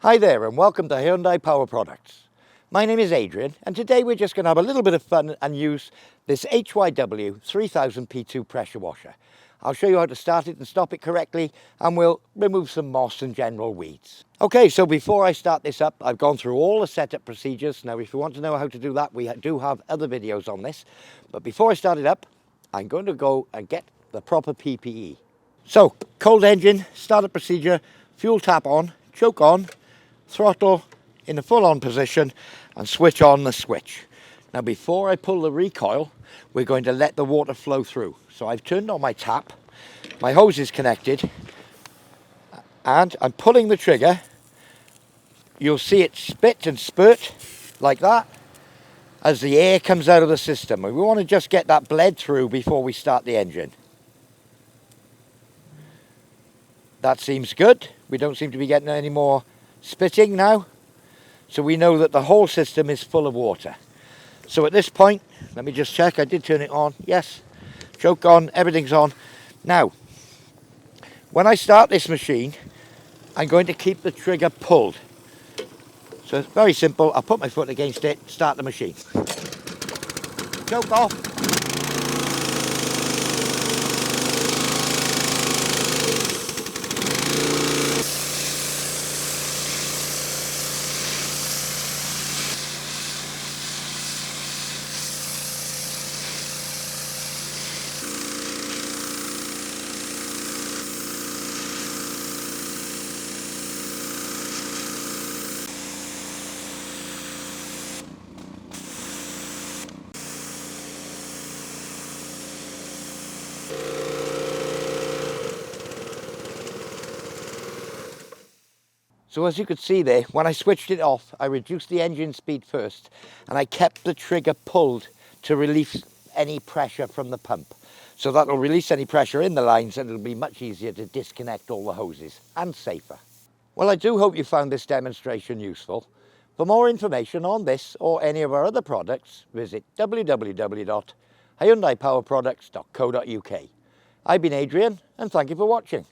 Hi there and welcome to Hyundai Power Products. My name is Adrian and today we're just going to have a little bit of fun and use this HY3000P2 pressure washer. I'll show you how to start it and stop it correctly, and we'll remove some moss and general weeds. Okay, so before I start this up, I've gone through all the setup procedures. Now if you want to know how to do that, we do have other videos on this. But before I start it up, I'm going to go and get the proper PPE. So, cold engine, startup procedure, fuel tap on, choke on, throttle in the full on position and switch on the switch. Now before I pull the recoil, we're going to let the water flow through. So I've turned on my tap, my hose is connected and I'm pulling the trigger. You'll see it spit and spurt like that as the air comes out of the system. And we want to just get that bled through before we start the engine. That seems good. We don't seem to be getting any more spitting now. So we know that the whole system is full of water. So at this point, let me just check. I did turn it on. Yes. Choke on. Everything's on. Now, when I start this machine, I'm going to keep the trigger pulled. So it's very simple. I'll put my foot against it, start the machine. Choke off. So as you could see there, when I switched it off, I reduced the engine speed first and I kept the trigger pulled to release any pressure from the pump. So that'll release any pressure in the lines and it'll be much easier to disconnect all the hoses and safer. Well, I do hope you found this demonstration useful. For more information on this or any of our other products, visit www.hyundaipowerproducts.co.uk. I've been Adrian and thank you for watching.